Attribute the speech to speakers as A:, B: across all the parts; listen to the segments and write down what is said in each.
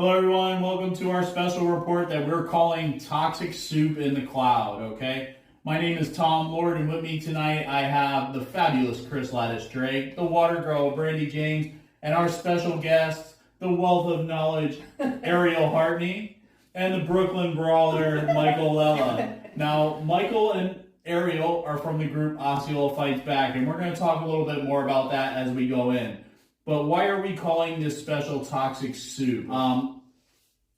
A: Hello everyone, welcome to our special report that we're calling Toxic Soup in the Cloud, okay? My name is Tom Lord, and with me tonight I have the fabulous Chris Lattice Drake, the water girl Brandy James, and our special guest, the wealth of knowledge Ariel Hartney, and the Brooklyn brawler Michael Lella. Now, Michael and Ariel are from the group Osceola Fights Back, and we're going to talk a little bit more about that as we go in. But why are we calling this special Toxic Soup?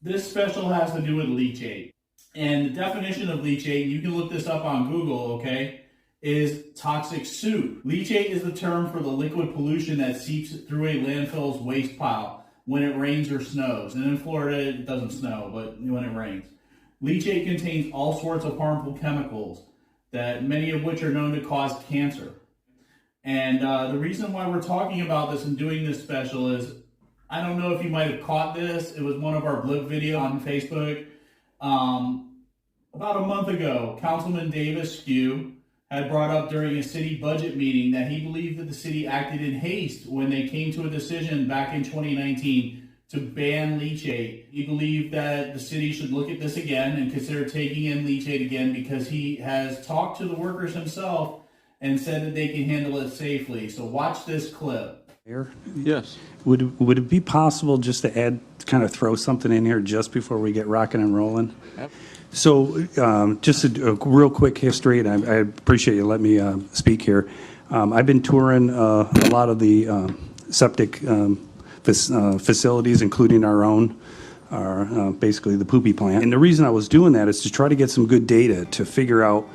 A: This special has to do with leachate. And the definition of leachate, you can look this up on Google, okay, is toxic soup. Leachate is the term for the liquid pollution that seeps through a landfill's waste pile when it rains or snows. And in Florida, it doesn't snow, but when it rains. Leachate contains all sorts of harmful chemicals, that many of which are known to cause cancer. And the reason why we're talking about this and doing this special is, I don't know if you might have caught this. It was one of our blip videos on Facebook. About a month ago, Councilman Dave Askew had brought up during a city budget meeting that he believed that the city acted in haste when they came to a decision back in 2019 to ban leachate. He believed that the city should look at this again and consider taking in leachate again because he has talked to the workers himself and said that they can handle it safely. So watch this clip.
B: Mayor?
C: Yes.
B: Would it be possible just to add, kind of throw something in here just before we get rocking and rolling?
C: Yep.
B: So just a real quick history, and I appreciate you letting me speak here. I've been touring a lot of the septic facilities, including our own, basically the poopy plant. And the reason I was doing that is to try to get some good data to figure out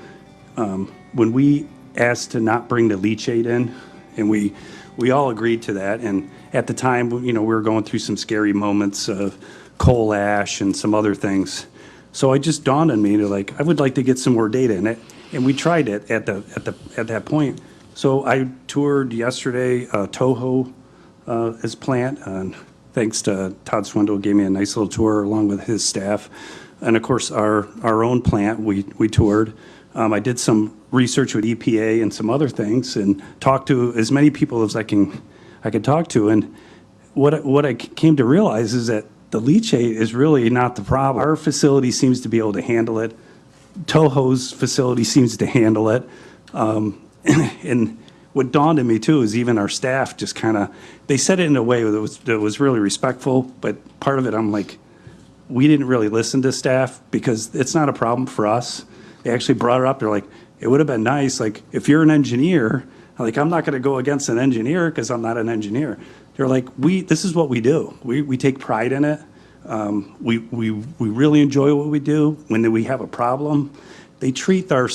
B: when we asked to not bring the leachate in, and we all agreed to that. And at the time, we were going through some scary moments of coal ash and some other things. So it just dawned on me to I would like to get some more data in it. And we tried it at that point. So I toured yesterday Toho his plant, and thanks to Todd Swindle, gave me a nice little tour along with his staff. And of course, our own plant we toured. I did some research with EPA and some other things, and talked to as many people as I could talk to. And what I came to realize is that the leachate is really not the problem. Our facility seems to be able to handle it. Toho's facility seems to handle it. And what dawned on me too is even our staff just they said it in a way that was really respectful, but part of it I'm like, we didn't really listen to staff because it's not a problem for us. They actually brought it up. They're like, it would have been nice, if you're an engineer, I'm not going to go against an engineer because I'm not an engineer. They're like, this is what we do. We take pride in it. We really enjoy what we do. When we have a problem, they treat our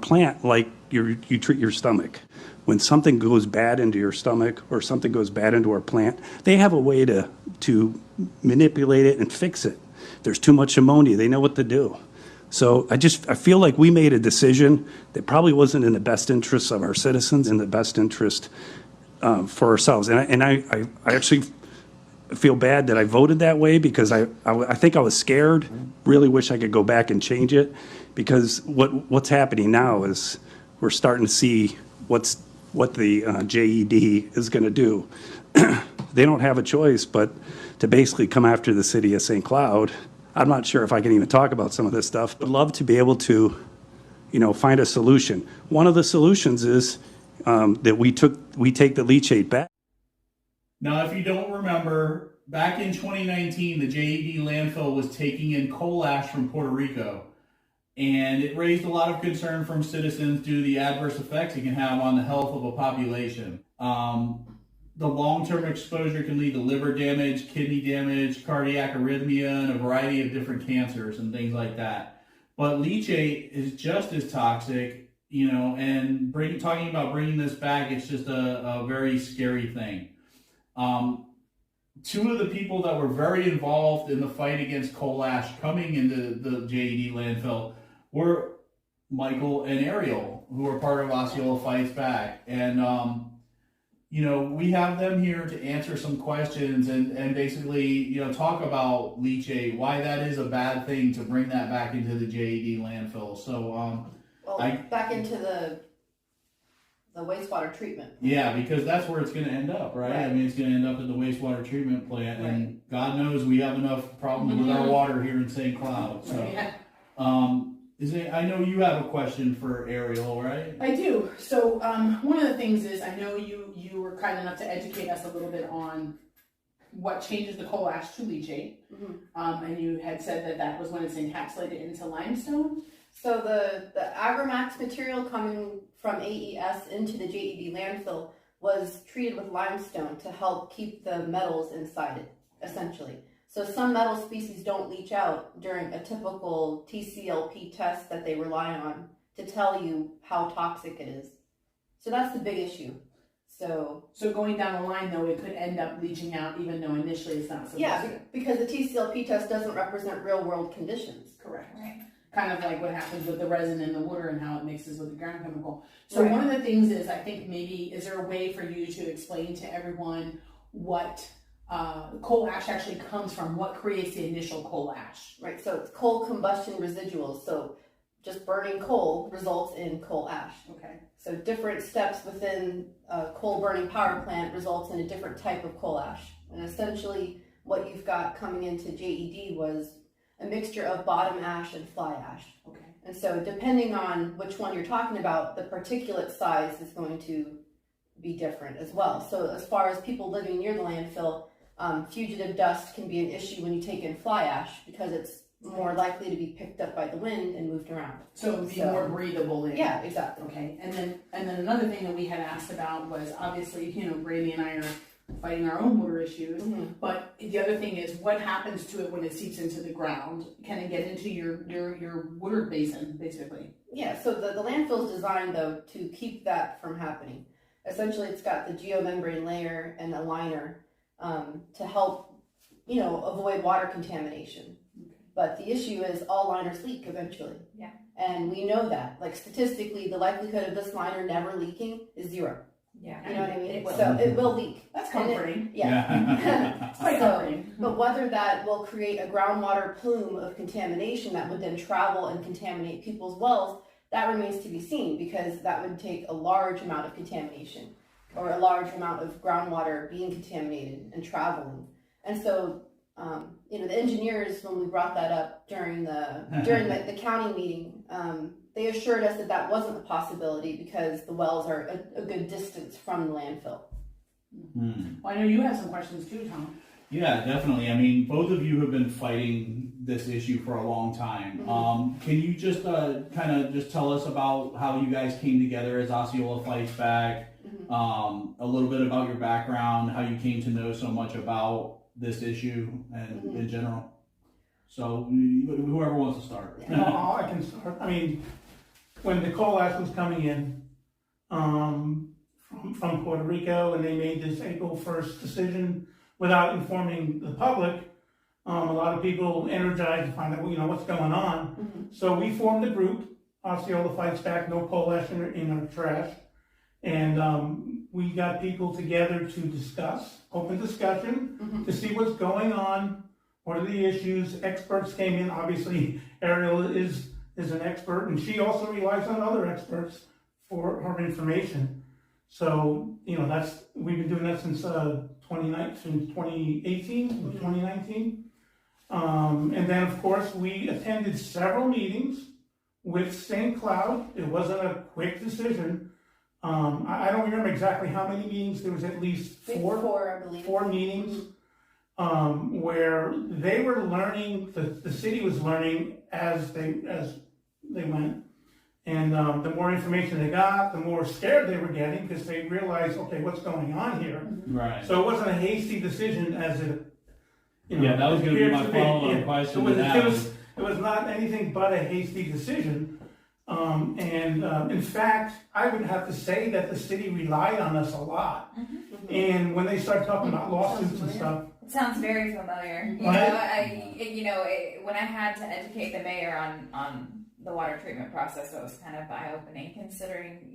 B: plant like you treat your stomach. When something goes bad into your stomach or something goes bad into our plant, they have a way to manipulate it and fix it. There's too much ammonia. They know what to do. So I feel like we made a decision that probably wasn't in the best interest of our citizens, in the best interest for ourselves. And I actually feel bad that I voted that way because I think I was scared. Really wish I could go back and change it, because what's happening now is we're starting to see what the JED is going to do. They don't have a choice but to basically come after the city of St. Cloud. I'm not sure if I can even talk about some of this stuff, but I'd love to be able to, find a solution. One of the solutions is that we take the leachate back.
A: Now, if you don't remember, back in 2019, the JED landfill was taking in coal ash from Puerto Rico, and it raised a lot of concern from citizens due to the adverse effects it can have on the health of a population. The long-term exposure can lead to liver damage, kidney damage, cardiac arrhythmia, and a variety of different cancers and things like that. But leachate is just as toxic, and talking about bringing this back, it's just a very scary thing. Two of the people that were very involved in the fight against coal ash coming into the JED landfill were Michael and Ariel, who are part of Osceola Fights Back. And, we have them here to answer some questions and basically, talk about leachate, why that is a bad thing to bring that back into the JED landfill. So,
D: back into the
C: the wastewater treatment.
A: Yeah, because that's where it's going to end up, right? I mean, it's going to end up at the wastewater treatment plant, and God knows we have enough problems with our water here in St. Cloud. So, I know you have a question for Ariel, right?
D: I do. So one of the things is, I know you were kind enough to educate us a little bit on what changes the coal ash to leachate, and you had said that was when it's encapsulated into limestone.
C: So the Agramax material coming from AES into the JED landfill was treated with limestone to help keep the metals inside it, essentially. So some metal species don't leach out during a typical TCLP test that they rely on to tell you how toxic it is. So that's the big issue. So
D: going down the line, though, it could end up leaching out, even though initially it's not supposed to.
C: Because the TCLP test doesn't represent real-world conditions.
D: Correct. Right. Kind of like what happens with the resin in the water and how it mixes with the ground chemical. So one of the things is, I think maybe, is there a way for you to explain to everyone what coal ash actually comes from? What creates the initial coal ash?
C: Right, so it's coal combustion residuals. So just burning coal results in coal ash.
D: Okay.
C: So different steps within a coal burning power plant results in a different type of coal ash. And essentially what you've got coming into JED was a mixture of bottom ash and fly ash.
D: Okay.
C: And so depending on which one you're talking about, the particulate size is going to be different as well. So as far as people living near the landfill, fugitive dust can be an issue when you take in fly ash because it's more likely to be picked up by the wind and moved around.
D: So it would be more breathable in.
C: Yeah, exactly.
D: Okay. And then another thing that we had asked about was, obviously, Brady and I are fighting our own water issues, but the other thing is, what happens to it when it seeps into the ground? Can it get into your water basin, basically?
C: Yeah, so the landfill is designed, though, to keep that from happening. Essentially, it's got the geomembrane layer and a liner to help, avoid water contamination. But the issue is all liners leak eventually.
E: Yeah.
C: And we know that. Like, statistically, the likelihood of this liner never leaking is 0.
E: Yeah.
C: You know what I mean?
E: It will.
C: So it will leak.
D: That's comforting.
C: Yeah.
D: Quite comforting.
C: But whether that will create a groundwater plume of contamination that would then travel and contaminate people's wells, that remains to be seen, because that would take a large amount of contamination or a large amount of groundwater being contaminated and traveling. And so, the engineers, when we brought that up during the county meeting, they assured us that wasn't a possibility because the wells are a good distance from the landfill.
D: Well, I know you have some questions too, Tom.
A: Yeah, definitely. I mean, both of you have been fighting this issue for a long time. Can you just kind of just tell us about how you guys came together as Osceola Fights Back, a little bit about your background, how you came to know so much about this issue and in general? So whoever wants to start.
F: I can start. I mean, when the coal ash was coming in from Puerto Rico, and they made this April 1st decision without informing the public, a lot of people energized to find out, what's going on. So we formed a group, Osceola Fights Back, no coal ash in our trash. And we got people together to discuss, open discussion, to see what's going on, what are the issues. Experts came in. Obviously, Ariel is an expert, and she also relies on other experts for her information. So, we've been doing that since 2018, 2019. And then, of course, we attended several meetings with St. Cloud. It wasn't a quick decision. I don't remember exactly how many meetings. There was at least four,
C: I believe.
F: 4 meetings where they were learning. The city was learning as they went, and the more information they got, the more scared they were getting, because they realized, okay, what's going on here?
A: Right.
F: So it wasn't a hasty decision as it.
A: Yeah, that was going to be my follow-up question.
F: It was not anything but a hasty decision. In fact, I would have to say that the city relied on us a lot. And when they start talking about lawsuits and stuff.
E: It sounds very familiar. When I had to educate the mayor on the water treatment process, it was kind of eye-opening, considering,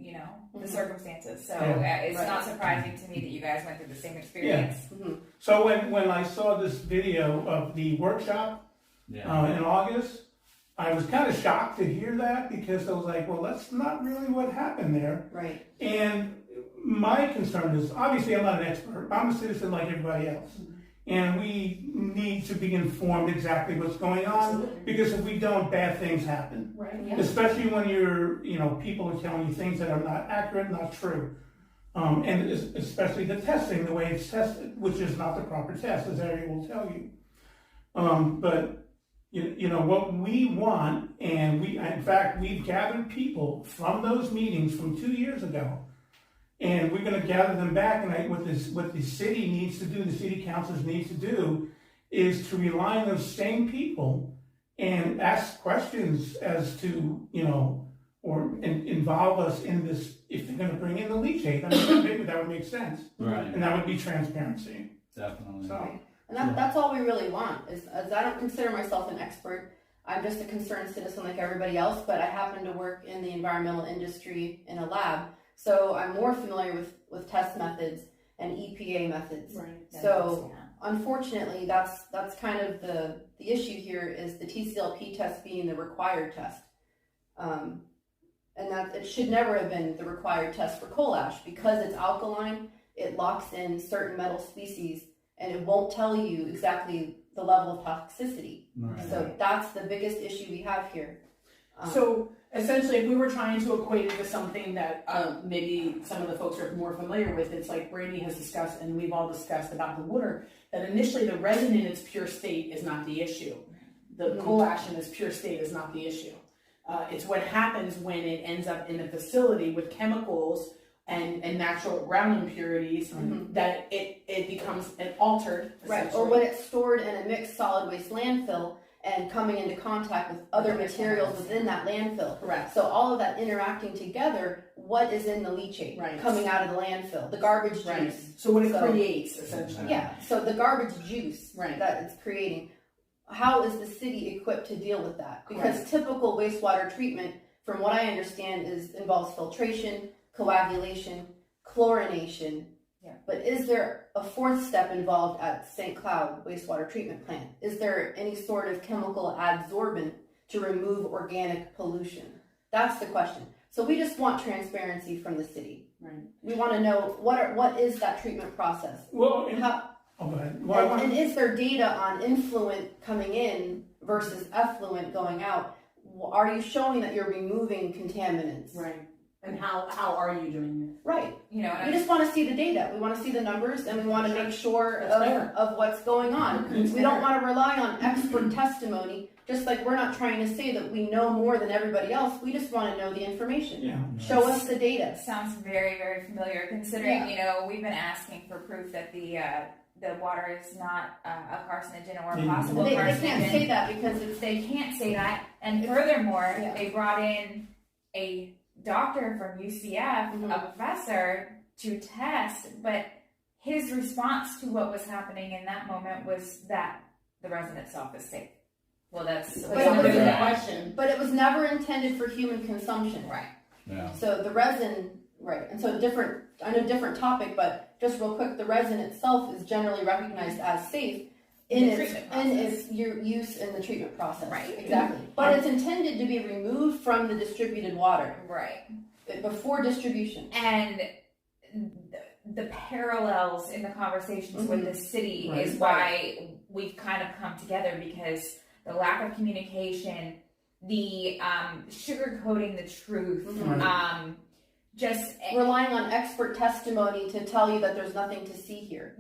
E: the circumstances. So it's not surprising to me that you guys went through the same experience.
F: Yeah. So when I saw this video of the workshop in August, I was kind of shocked to hear that, because I was like, well, that's not really what happened there.
C: Right.
F: And my concern is, obviously I'm not an expert, I'm a citizen like everybody else. And we need to be informed exactly what's going on, because if we don't, bad things happen.
D: Right.
C: Yeah.
F: Especially when people are telling you things that are not accurate, not true. And especially the testing, the way it's tested, which is not the proper test, as Ariel will tell you. But what we want, and we've gathered people from those meetings from 2 years ago, and we're going to gather them back. And what the city needs to do, the city councilors need to do, is to rely on those same people and ask questions as to, and involve us in this. If they're going to bring in the leachate, that would make sense.
A: Right.
F: And that would be transparency.
A: Definitely.
F: So,
C: And that's all we really want, is I don't consider myself an expert. I'm just a concerned citizen like everybody else, but I happen to work in the environmental industry in a lab. So I'm more familiar with test methods and EPA methods.
D: Right.
C: So unfortunately, that's kind of the issue here, is the TCLP test being the required test. And that it should never have been the required test for coal ash, because it's alkaline, it locks in certain metal species, and it won't tell you exactly the level of toxicity.
A: Right.
C: So that's the biggest issue we have here.
D: So essentially, if we were trying to equate it to something that maybe some of the folks are more familiar with, it's like Brandy has discussed and we've all discussed about the water, that initially the resin in its pure state is not the issue. The coal ash in its pure state is not the issue. It's what happens when it ends up in a facility with chemicals and natural ground impurities, that it becomes an altered.
C: Right, or when it's stored in a mixed solid waste landfill and coming into contact with other materials within that landfill.
D: Correct.
C: So all of that interacting together, what is in the leachate coming out of the landfill? The garbage juice.
D: So what it creates, essentially.
C: Yeah, so the garbage juice
D: Right.
C: that it's creating. How is the city equipped to deal with that? Because typical wastewater treatment, from what I understand, involves filtration, coagulation, chlorination.
E: Yeah.
C: But is there a fourth step involved at St. Cloud wastewater treatment plant? Is there any sort of chemical adsorbent to remove organic pollution? That's the question. So we just want transparency from the city.
D: Right.
C: We want to know what is that treatment process?
F: well,
C: How,
F: go ahead.
C: and is there data on influent coming in versus effluent going out? Are you showing that you're removing contaminants?
D: Right. And how are you doing it?
C: Right.
E: You know,
C: We just want to see the data. We want to see the numbers, and we want to make sure
D: That's fair.
C: of what's going on. We don't want to rely on expert testimony, just like we're not trying to say that we know more than everybody else. We just want to know the information.
F: Yeah.
C: Show us the data.
E: sounds very, very familiar, considering, we've been asking for proof that the water is not a carcinogen or a possible
C: They
E: carcinogen.
C: can't say that because
E: They can't say that, and furthermore,
C: Yeah.
E: they brought in a doctor from UCF, a professor, to test, but his response to what was happening in that moment was that the resin itself is safe. Well, that's
C: But
D: That's
C: it
D: a
C: was
D: different
C: a-
D: question.
C: but it was never intended for human consumption.
E: right.
A: Yeah.
C: So the resin, right, and so I know different topic, but just real quick, the resin itself is generally recognized as safe in
E: The
C: its
E: treatment process.
C: use in the treatment process.
E: Right.
C: Exactly. But it's intended to be removed from the distributed water
E: Right.
C: before distribution.
E: And the parallels in the conversations with the city
F: Right.
E: is why we've kind of come together, because the lack of communication, the sugarcoating the truth, just
C: Relying on expert testimony to tell you that there's nothing to see here.